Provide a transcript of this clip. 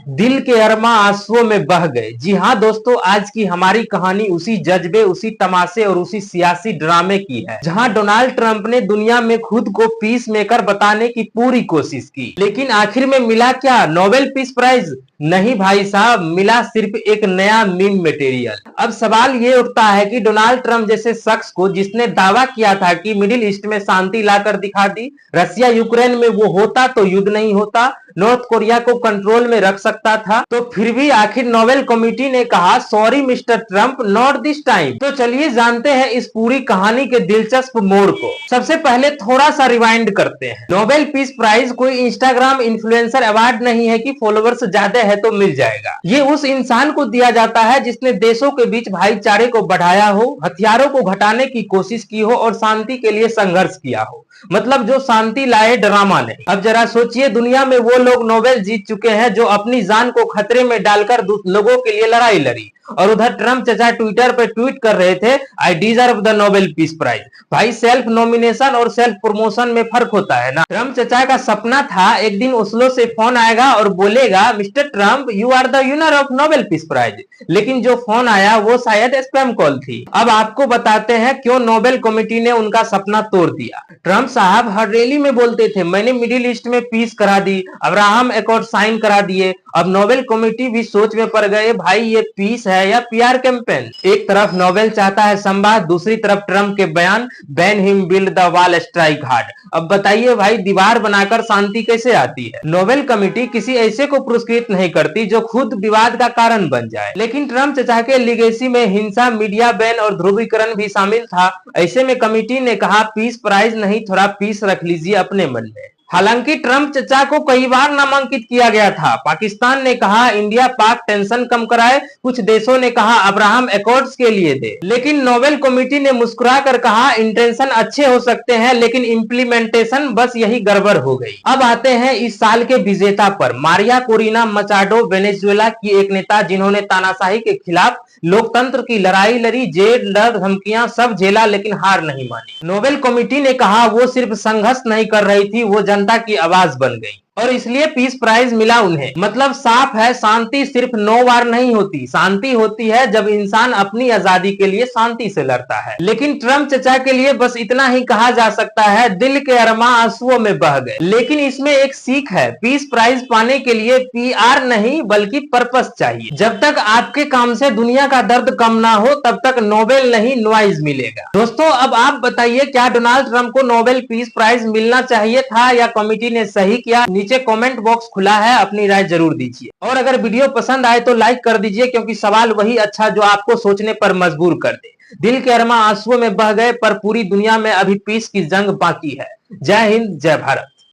दिल के अरमा आंसुओं में बह गए। जी हाँ दोस्तों, आज की हमारी कहानी उसी जज्बे, उसी तमाशे और उसी सियासी ड्रामे की है जहां डोनाल्ड ट्रंप ने दुनिया में खुद को पीस मेकर बताने की पूरी कोशिश की, लेकिन आखिर में मिला क्या? नोबेल पीस प्राइज नहीं भाई साहब, मिला सिर्फ एक नया मीम मटेरियल। अब सवाल ये उठता है कि डोनाल्ड ट्रंप जैसे शख्स को, जिसने दावा किया था कि मिडिल ईस्ट में शांति लाकर दिखा दी, रसिया यूक्रेन में वो होता तो युद्ध नहीं होता, नॉर्थ कोरिया को कंट्रोल में रख सकता था, तो फिर भी आखिर नोबेल कमेटी ने कहा sorry mister Trump, not this time. तो चलिए जानते हैं इस पूरी कहानी के दिलचस्प मोड़ को। सबसे पहले थोड़ा सा रिवाइंड करते हैं। नोबेल पीस प्राइज कोई इंस्टाग्राम इन्फ्लुएंसर अवार्ड नहीं है कि फॉलोअर्स ज्यादा है तो मिल जाएगा। ये उस इंसान को दिया जाता है जिसने देशों के बीच भाईचारे को बढ़ाया हो, हथियारों को घटाने की कोशिश की हो और शांति के लिए संघर्ष किया हो। मतलब जो शांति लाए, ड्रामा नहीं। अब जरा सोचिए, दुनिया में वो लोग नोबेल जीत चुके हैं जो अपनी जान को खतरे में डालकर लोगों के लिए लड़ाई लड़ी, और उधर ट्रंप चचा ट्विटर पर ट्वीट कर रहे थे I deserve the Nobel peace prize. भाई सेल्फ नॉमिनेशन और सेल्फ प्रमोशन में फर्क होता है ना। ट्रंप चचा का सपना था एक दिन ओस्लो से फोन आएगा और बोलेगा mister Trump you are the winner of Nobel peace prize, लेकिन जो फोन आया वो शायद स्पैम कॉल थी। अब आपको बताते हैं क्यों नोबेल कमेटी ने उनका सपना तोड़ दिया। ट्रंप साहब हर रैली में बोलते थे मैंने मिडिल ईस्ट में पीस करा दी, अब्राहम अकॉर्ड साइन करा दिए। अब नोबेल कमेटी भी सोच में पड़ गए, भाई ये पीस है या पीआर कैंपेन। एक तरफ नोबेल चाहता है संवाद, दूसरी तरफ ट्रंप के बयान ban him build the wall strike hard. अब बताइए भाई, दीवार बनाकर शांति कैसे आती है? नोबेल कमेटी किसी ऐसे को पुरस्कृत नहीं करती जो खुद विवाद का कारण बन जाए, लेकिन ट्रंप चचा के लीगेसी में हिंसा, मीडिया बैन और ध्रुवीकरण भी शामिल था। ऐसे में कमेटी ने कहा पीस प्राइज नहीं, थोड़ा पीस रख लीजिए अपने मन में। हालांकि ट्रंप चचा को कई बार नामांकित किया गया था। पाकिस्तान ने कहा इंडिया पाक टेंशन कम कराए, कुछ देशों ने कहा अब्राहम अकॉर्ड्स के लिए दे, लेकिन नोबेल कमेटी ने मुस्कुरा कर कहा इंटेंशन अच्छे हो सकते हैं लेकिन इंप्लीमेंटेशन बस यही गड़बड़ हो गई। अब आते हैं इस साल के विजेता पर, मारिया कोरिना मचाडो, वेनेजुएला की एक नेता जिन्होंने तानाशाही के खिलाफ लोकतंत्र की लड़ाई लड़ी, जेल, डर, धमकियां सब झेला लेकिन हार नहीं मानी। नोबेल कमेटी ने कहा वो सिर्फ संघर्ष नहीं कर रही थी, वो जनता की आवाज बन गई और इसलिए पीस प्राइज मिला उन्हें। मतलब साफ है, शांति सिर्फ 9 बार नहीं होती, शांति होती है जब इंसान अपनी आजादी के लिए शांति से लड़ता है। लेकिन ट्रंप चचा के लिए बस इतना ही कहा जा सकता है दिल के अरमा आंसुओं में बह गए। लेकिन इसमें एक सीख है, पीस प्राइज पाने के लिए पीआर नहीं बल्कि पर्पस चाहिए। जब तक आपके काम से दुनिया का दर्द कम ना हो तब तक नोबेल नहीं नॉइज मिलेगा। दोस्तों अब आप बताइए, क्या डोनाल्ड ट्रंप को नोबेल पीस प्राइज मिलना चाहिए था या कमेटी ने सही किया? नीचे कमेंट बॉक्स खुला है, अपनी राय जरूर दीजिए। और अगर वीडियो पसंद आए तो लाइक कर दीजिए, क्योंकि सवाल वही अच्छा जो आपको सोचने पर मजबूर कर दे। दिल के अरमा आंसुओं में बह गए, पर पूरी दुनिया में अभी पीस की जंग बाकी है। जय हिंद, जय भारत।